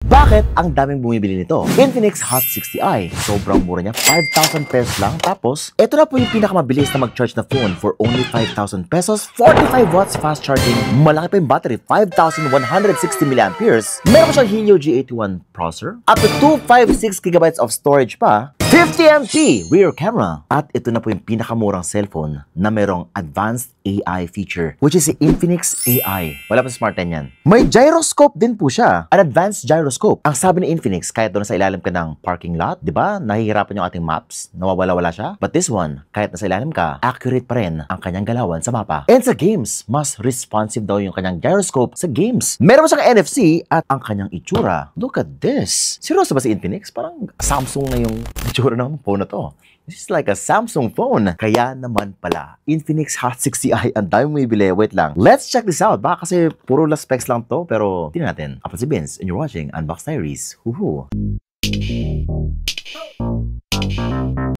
Bakit ang daming bumibili nito? Infinix Hot 60i. Sobrang mura niya, 5,000 pesos lang. Tapos, ito na po yung pinakamabilis na mag-charge na phone for only 5,000 pesos. 45 watts fast charging. Malaki pa yung battery, 5,160 mAh. Meron pa siyang Helio G81 processor. Up to 256GB of storage pa. 50MP rear camera. At ito na po yung pinakamurang cellphone na merong advanced AI feature, which is si Infinix AI. Wala pa sa Smart 10 yan. May gyroscope din po siya. An advanced gyroscope. Ang sabi ni Infinix, kahit doon sa ilalim ka ng parking lot, di ba? Nahihirapan yung ating maps. Nawawala-wala siya. But this one, kahit nasa ilalim ka, accurate pa rin ang kanyang galawan sa mapa. And sa games, mas responsive daw yung kanyang gyroscope sa games. Meron pa siyang NFC at ang kanyang itsura. Look at this. Seryoso ba si Infinix? Parang Samsung na yung itsura ng phone na to. This is like a Samsung phone. Kaya naman pala, Infinix Hot 60i ang dami mo ibili. Wait lang. Let's check this out. Baka kasi puro last specs lang to. Pero tingnan natin. Ako si Vince and you're watching Unbox Diaries. Woohoo!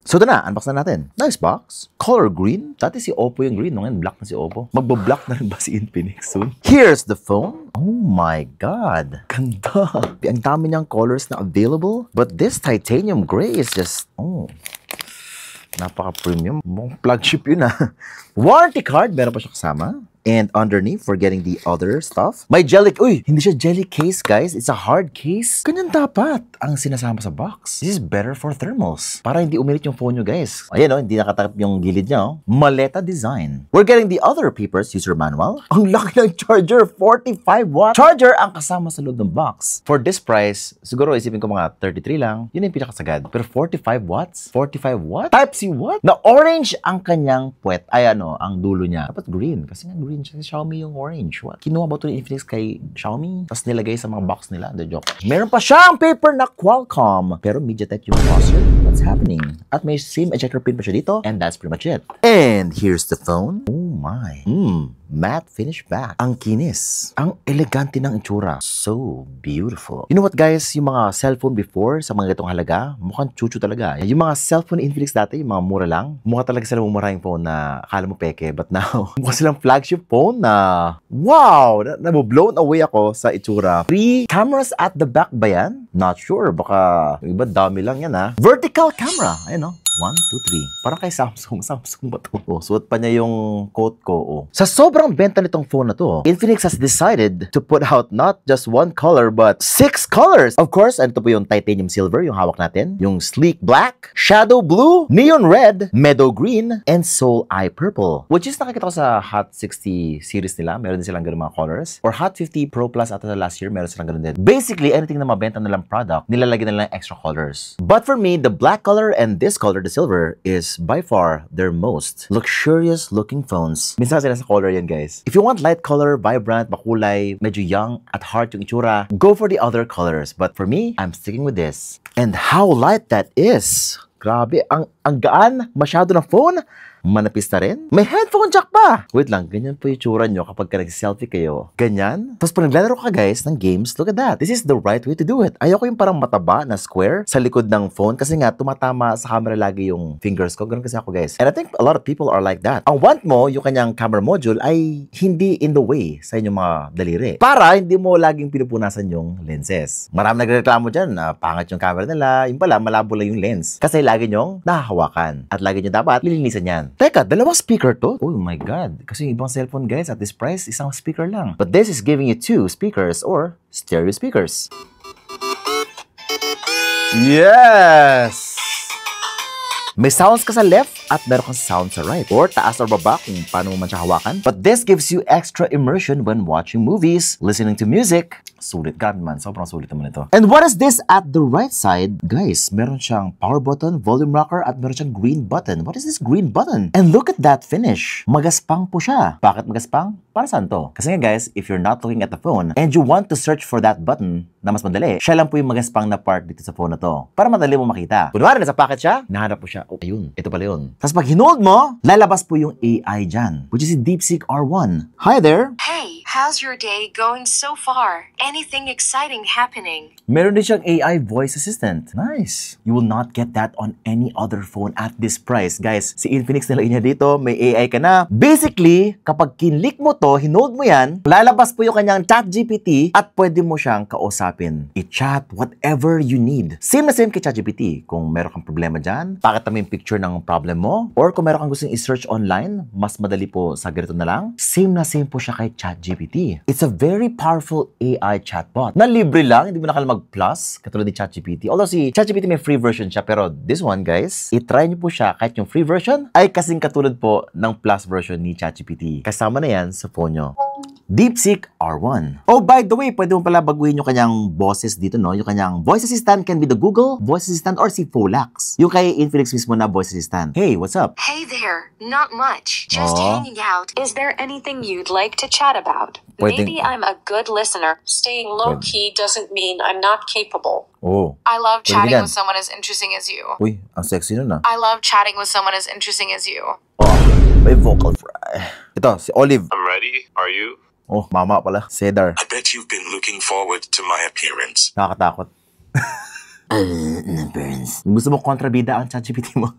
So ito na, unbox na natin. Nice box. Color green. Dati si Oppo yung green. Ngayon, black na si Oppo. Magbo-black na rin ba si Infinix soon? Here's the phone. Oh my God. Ganda. Ang dami niyang colors na available. But this titanium gray is just, napaka-premium. Flagship yun ah. Warranty card. Meron pa siya kasama. And underneath, for getting the other stuff, may jelly... Uy! Hindi siya jelly case, guys. It's a hard case. Ganyan dapat ang sinasama sa box. This is better for thermals. Para hindi umilit yung phone nyo, guys. Ayan o, hindi nakatakip yung gilid niya. Maleta design. We're getting the other papers, user manual. Ang laki ng charger, 45 watt. Charger ang kasama sa loob ng box. For this price, siguro isipin ko mga 33 lang. Yun yung pinakasagad. Pero 45 watts? 45 watts? Type-C what? Na orange ang kanyang puwet. Ay ang dulo niya. Dapat green. Kasi nga green siya. Xiaomi yung orange. What? Kinuha ba ito ni Infinix kay Xiaomi? Tapos nilagay sa mga box nila. The joke. Meron pa siyang paper na Qualcomm. Pero MediaTek yung processor. What's happening? At may SIM ejector pin pa siya dito. And that's pretty much it. And here's the phone. Oh my. Matte finish back. Ang kinis. Ang elegante ng itsura. So beautiful. You know what guys? Yung mga cellphone before, sa mga ganitong halaga, mukhang chuchu talaga. Yung mga cellphone ni Infinix dati, yung mga mura lang, mukha talaga sila mumura yung phone na akala mo peke. But now, mukha silang flagship phone na wow! Naboblown away ako sa itsura. 3 cameras at the back ba yan? Not sure. Baka yung iba dami lang yan ha. Vertical camera. Ayun 1, 2, 3. Parang kay Samsung. Samsung ba ito? Suot pa niya yung coat ko. Sa sobrang benta nitong phone na to, Infinix has decided to put out not just one color but 6 colors. Of course, ito po yung titanium silver, yung hawak natin. Yung sleek black, shadow blue, neon red, meadow green, and soul eye purple. Which is nakikita ko sa Hot 60 series nila. Meron din silang ganun mga colors. Or Hot 50 Pro Plus ata last year, meron silang ganun din. Basically, anything na mabenta nilang product, nilalagyan nila extra colors. But for me, the black color and this color, the silver, is by far their most luxurious looking phones. Minsan sila sa color yan guys. If you want light color, vibrant, makulay, medyo young at heart yung itsura, go for the other colors. But for me, I'm sticking with this. And how light that is. Grabe, ang gaan masyado ng phone. Manapis na rin. May headphone jack pa. Wait lang, ganyan po yung tsura nyo kapag nag-selfie kayo. Ganyan. Tapos pag naglalaro ka guys ng games, look at that. This is the right way to do it. Ayoko yung parang mataba na square sa likod ng phone kasi nga tumatama sa camera lagi yung fingers ko. Ganun kasi ako guys. And I think a lot of people are like that. Ang want mo, yung kanyang camera module ay hindi in the way sa inyong mga daliri. Para hindi mo laging pinupunasan yung lenses. Marami nagreklamo dyan na pangit yung camera nila. Yung pala, malabo lang yung lens. Kasi lagi nyong nahahawakan. At lagi nyo dapat lilinisan yan. Teka, dalawang speaker to? Oh my God. Kasi yung ibang cellphone guys, at this price, isang speaker lang. But this is giving you 2 speakers or stereo speakers. Yes! May sounds ka sa left at meron kang sound sa right. Or taas or baba kung paano mo man siya hawakan. But this gives you extra immersion when watching movies, listening to music. Sulit. Grabe man. Sobrang sulit naman ito. And what is this at the right side? Guys, meron siyang power button, volume rocker, at meron siyang green button. What is this green button? And look at that finish. Magaspang po siya. Bakit magaspang? Para saan to? Kasi nga guys, if you're not looking at the phone and you want to search for that button na mas madali, siya lang po yung magaspang na part dito sa phone na to. Para madali mo makita. Kunwari, nasa pocket siya, nahanap po siya. Oh, ayun. Ito pala yun. Tapos pag hinold mo, lalabas po yung AI dyan, which is si DeepSeek R1. Hi there! Hey, How's your day going so far? Anything exciting happening? Meron din siyang AI voice assistant. Nice. You will not get that on any other phone at this price. Guys, si Infinix nilagay niya dito, may AI ka na. Basically, kapag kinlik mo to, hinold mo yan, lalabas po yung kanyang ChatGPT at pwede mo siyang kausapin. I-chat whatever you need. Same na same kay ChatGPT. Kung meron kang problema dyan, pakita mo yung picture ng problem mo, or kung meron kang gustong i-search online, mas madali po sa ganito na lang. Same na same po siya kay ChatGPT. It's a very powerful AI chatbot na libre lang, hindi mo na kailangan mag-plus katulad ni ChatGPT. Although si ChatGPT may free version siya, pero this one guys, i-try niyo po siya kahit yung free version ay kasing katulad po ng plus version ni ChatGPT. Kasama na yan sa phone nyo. DeepSeek R1. Oh, by the way, pwede mo pala baguhin yung kanyang boses dito, no? Yung kanyang voice assistant can be the Google voice assistant or si Folax. Yung kay Infinix mismo na voice assistant. Hey, what's up? Hey there, not much. Just Aw. hanging out. Is there anything you'd like to chat about? Pwedeng- Maybe I'm a good listener. Staying low-key doesn't mean I'm not capable. Oh. I love Pwede chatting yan. with someone as interesting as you. Uy, ang sexy nun ah. I love chatting with someone as interesting as you. Oh, may vocal fry. Ito, si Olive. I'm ready. Are you? Oh, mama pala. Cedar. I bet you've been looking forward to my appearance. Nakakatakot. Kung gusto mo kontrabida ang ChatGPT mo,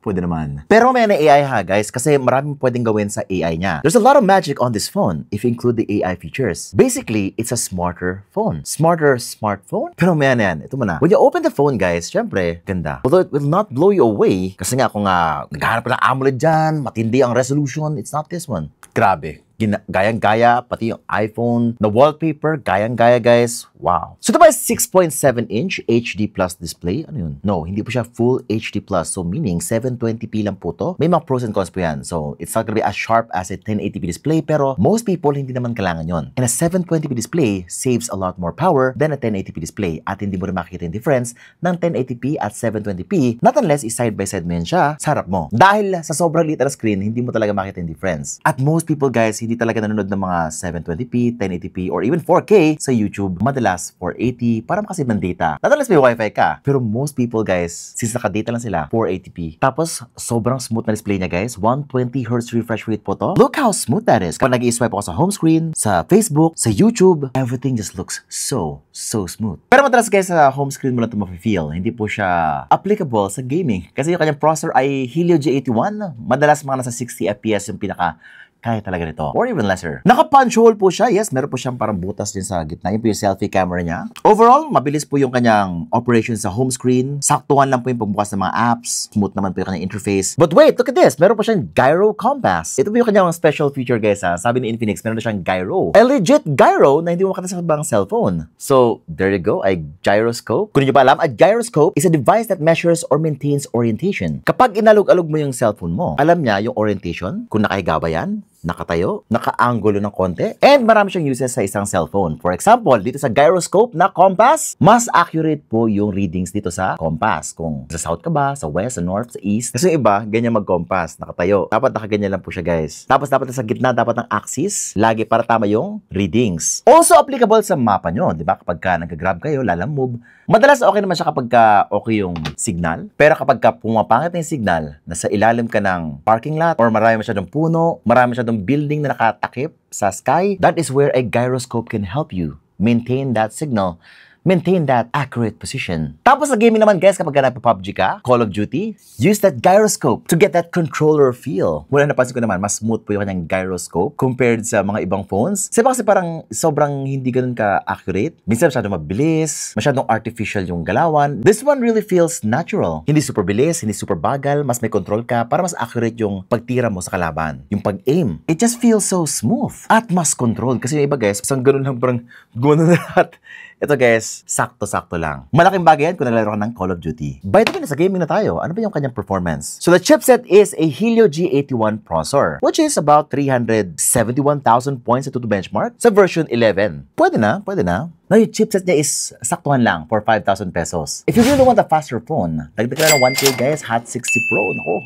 pwede naman. Pero may na AI ha guys, kasi maraming pwedeng gawin sa AI niya. There's a lot of magic on this phone if you include the AI features. Basically, it's a smarter phone. Smarter smartphone? Pero may yan. Ito muna. When you open the phone guys, syempre, ganda. Although it will not blow you away, kasi nga kung naghahanap pa ng AMOLED dyan, matindi ang resolution, it's not this one. Grabe. Gayang-gaya, pati yung iPhone, na wallpaper, gayang-gaya guys. Wow. So ito ba 6.7-inch HD Plus display? Ano yun? No, hindi po siya full HD Plus. So meaning 720p lang po to. May mga pros and cons po yan. So it's not gonna be as sharp as a 1080p display, pero most people hindi naman kailangan yon. And a 720p display saves a lot more power than a 1080p display. At hindi mo rin makikita yung difference ng 1080p at 720p, not unless i-side by side mo yan siya sa harap mo. Dahil sa sobrang liit na screen, hindi mo talaga makita yung difference. At most people guys, hindi talaga nanonood ng mga 720p, 1080p, or even 4K sa YouTube. Madalas 480 para makasave ng data. Not unless may wifi ka. Pero most people guys, since naka-data lang sila, 480p. Tapos, sobrang smooth na display niya guys. 120Hz refresh rate po to. Look how smooth that is. Kapag nag-i-swipe ako sa home screen, sa Facebook, sa YouTube, everything just looks so smooth. Pero madalas guys, sa home screen mo lang ito ma-feel. Hindi po siya applicable sa gaming. Kasi yung kanyang processor ay Helio G81. Madalas mga nasa 60 FPS yung pinaka kaya talaga nito. Or even lesser. Naka-punch hole po siya. Yes, meron po siyang parang butas din sa gitna. Yun po yung selfie camera niya. Overall, mabilis po yung kanyang operation sa home screen. Saktuhan lang po yung pagbukas ng mga apps. Smooth naman po yung kanyang interface. But wait, look at this. Meron po siyang gyro compass. Ito po yung kanyang special feature guys ha. Sabi ni Infinix, meron na siyang gyro. A legit gyro na hindi mo makita sa ibang cellphone. So, there you go. A gyroscope. Kung hindi nyo pa alam, a gyroscope is a device that measures or maintains orientation. Kapag inalog-alog mo yung cellphone mo, alam niya yung orientation, kung nakahiga ba yan, nakatayo, naka-angulo ng konti, and marami siyang uses sa isang cellphone. For example, dito sa gyroscope na compass, mas accurate po yung readings dito sa compass. Kung sa south ka ba, sa west, sa north, sa east. Kasi yung iba, ganyan mag-compass, nakatayo. Dapat nakaganyan lang po siya guys. Tapos dapat sa gitna, dapat ng axis, lagi para tama yung readings. Also applicable sa mapa nyo, di ba? Kapag ka nag-grab kayo, lalamove, madalas okay naman siya kapag ka okay yung signal. Pero kapag ka pumapangit na yung signal, nasa ilalim ka ng parking lot, or marami masyadong puno, marami masyadong building na nakatakip sa sky, that is where a gyroscope can help you maintain that signal, maintain that accurate position. Tapos sa gaming naman guys, kapag nagpa-PUBG ka, Call of Duty, use that gyroscope to get that controller feel. Mula napansin ko naman, mas smooth po yung kanyang gyroscope compared sa mga ibang phones. Kasi parang sobrang hindi ganun ka-accurate. Minsan masyadong mabilis, masyadong artificial yung galawan. This one really feels natural. Hindi super bilis, hindi super bagal, mas may control ka para mas accurate yung pagtira mo sa kalaban. Yung pag-aim. It just feels so smooth. At mas controlled. Kasi yung iba guys, isang ganun lang parang gumano na lahat. Ito guys, sakto-sakto lang. Malaking bagay yan kung naglalaro ka ng Call of Duty. By the way, nasa gaming na tayo. Ano ba yung kanyang performance? So the chipset is a Helio G81 processor, which is about 371,000 points ito to benchmark sa version 11. Pwede na, pwede na. Now, yung chipset niya is saktuhan lang for 5,000 pesos. If you really want a faster phone, dagdag na ng 1K guys, Hot 60 Pro. Nako,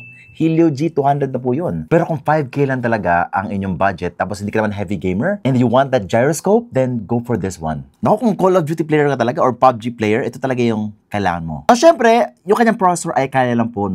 Helio G200 na po yun. Pero kung 5K lang talaga ang inyong budget, tapos hindi ka naman heavy gamer, and you want that gyroscope, then go for this one. Naku, kung Call of Duty player ka talaga, or PUBG player, ito talaga yung kailangan mo. So, syempre, yung kanyang processor ay kaya lang po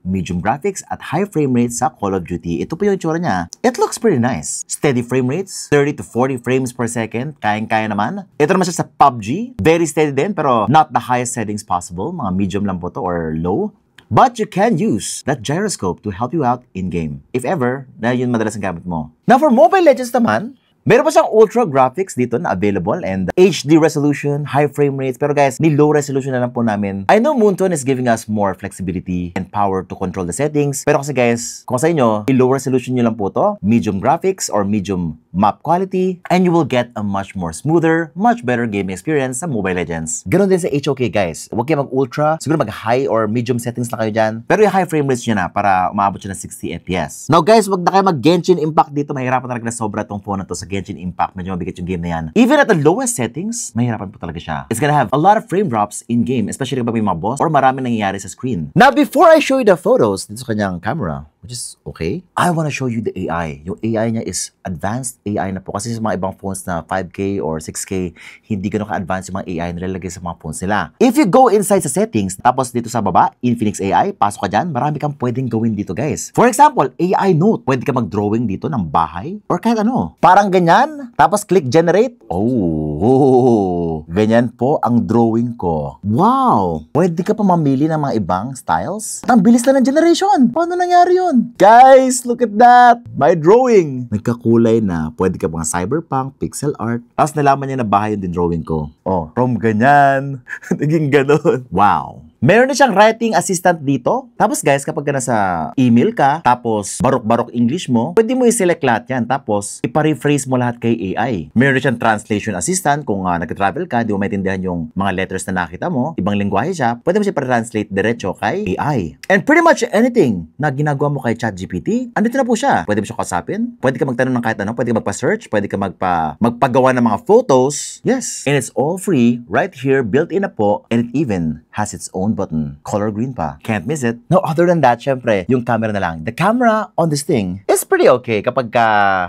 medium graphics at high frame rates sa Call of Duty. Ito po yung itsura niya. It looks pretty nice. Steady frame rates, 30 to 40 frames per second. Kayang-kaya naman. Ito naman siya sa PUBG. Very steady din, pero not the highest settings possible. Mga medium lang po to or low. But you can use that gyroscope to help you out in-game. If ever, na yun madalas ang gamit mo. Now, for Mobile Legends naman, meron pa siyang ultra graphics dito na available and HD resolution, high frame rates. Pero guys, ni low resolution na lang po namin. I know Moonton is giving us more flexibility and power to control the settings. Pero kasi guys, kung sa inyo, i-low resolution nyo lang po to, medium graphics or medium map quality, and you will get a much more smoother, much better game experience sa Mobile Legends. Ganon din sa HOK guys. Huwag kayo mag-ultra, siguro mag-high or medium settings na kayo dyan. Pero yung high frame rates nyo na para umabot siya ng 60 FPS. Now guys, wag na kayo mag-Genshin Impact dito. Mahirapan talaga na sobra tong phone na to sa Genshin Impact. Medyo mabigat yung game na yan. Even at the lowest settings, mahirapan po talaga siya. It's gonna have a lot of frame drops in game, especially kapag may mga boss or marami nangyayari sa screen. Now, before I show you the photos dito sa kanyang camera, which is okay, I wanna show you the AI. Yung AI niya is advanced AI na po. Kasi sa mga ibang phones na 5K or 6K, hindi ganun ka-advanced yung mga AI na nilalagay sa mga phones nila. If you go inside sa settings, tapos dito sa baba, Infinix AI, pasok ka dyan, marami kang pwedeng gawin dito guys. For example, AI Note. Pwede ka mag-drawing dito ng bahay or kahit ano. Parang ganyan, tapos click generate. Oh, ganyan po ang drawing ko. Wow! Pwede ka pa mamili ng mga ibang styles. At ang bilis na ng generation. Paano nangyari yun? Guys, look at that! My drawing! Nagkakulay na. Pwede ka pang cyberpunk, pixel art. Tapos nalaman niya na bahay yung din drawing ko. Oh, from ganyan. Naging ganon. Wow! Meron na siyang writing assistant dito. Tapos guys, kapag ka nasa email ka, tapos barok-barok English mo, pwede mo i-select lahat yan. Tapos, ipa-rephrase mo lahat kay AI. Meron na siyang translation assistant. Kung nag-travel ka, di mo maintindihan yung mga letters na nakita mo, ibang lingwahe siya, pwede mo siya pa-translate diretso kay AI. And pretty much anything na ginagawa mo kay ChatGPT, andito na po siya. Pwede mo siya kasapin. Pwede ka magtanong ng kahit ano. Pwede ka magpa-search. Pwede ka magpagawa ng mga photos. Yes. And it's all free right here, built-in na po. And it even has its own button. Color green pa. Can't miss it. No, other than that, syempre, yung camera na lang. The camera on this thing is pretty okay. Kapag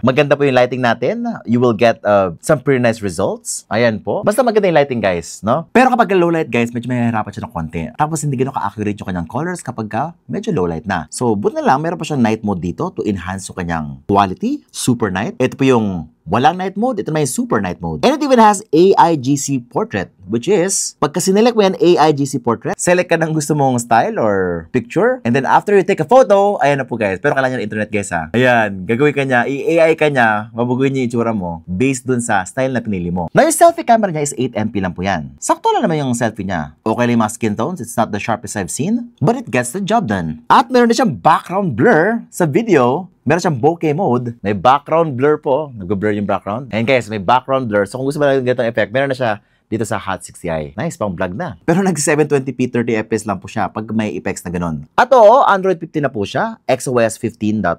maganda po yung lighting natin, you will get some pretty nice results. Ayan po. Basta maganda yung lighting, guys, no? Pero kapag low light, guys, medyo mahihirapan siya ng konti. Tapos hindi gano'n ka-accurate yung kanyang colors kapag medyo low light na. So, buti na lang, meron pa siyang night mode dito to enhance yung kanyang quality. Super night. Ito po yung walang night mode, ito naman yung super night mode. And it even has AIGC portrait, which is, pagka sinelect mo yan AIGC portrait, select ka ng gusto mong style or picture, and then after you take a photo, ayan na po guys. Pero kailangan yung internet guys ha. Ayan, gagawin ka niya, i-AI ka niya, mabuguin niya yung itsura mo, based dun sa style na pinili mo. Now yung selfie camera niya is 8MP lang po yan. Sakto lang naman yung selfie niya. Okay lang yung mga skin tones, it's not the sharpest I've seen, but it gets the job done. At meron na siyang background blur sa video. Meron siyang bokeh mode. May background blur po. Nag-blur yung background. And guys, may background blur. So kung gusto mo lang ganitong effect, meron na siya dito sa Hot 60i. Nice, pang vlog na. Pero nag 720p 30fps lang po siya pag may effects na ganun. At oo, Android 15 na po siya. XOS 15.1.1.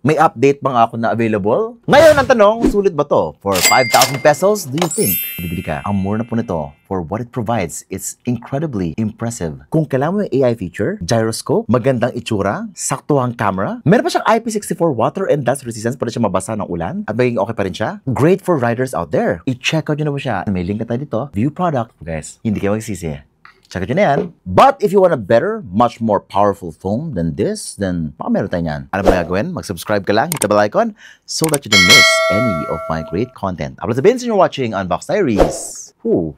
May update bang ako na available? Ngayon ang tanong, sulit ba to? For 5,000 pesos, do you think? Bibili ka. Ang mura na po nito for what it provides. It's incredibly impressive. Kung kailangan mo yung AI feature, gyroscope, magandang itsura, saktuhang camera, meron pa siyang IP64 water and dust resistance para siya mabasa ng ulan at magiging okay pa rin siya. Great for riders out there. I-check out nyo na po siya. May link na tayo dito. View product. Guys, hindi kayo magsisi. Check out yun na yan. But if you want a better, much more powerful phone than this, then baka meron tayo yan. Ano ba gagawin? Mag-subscribe ka lang, hit the bell icon so that you don't miss any of my great content. Abla sabihin sa inyo watching Unbox Diaries. Ooh.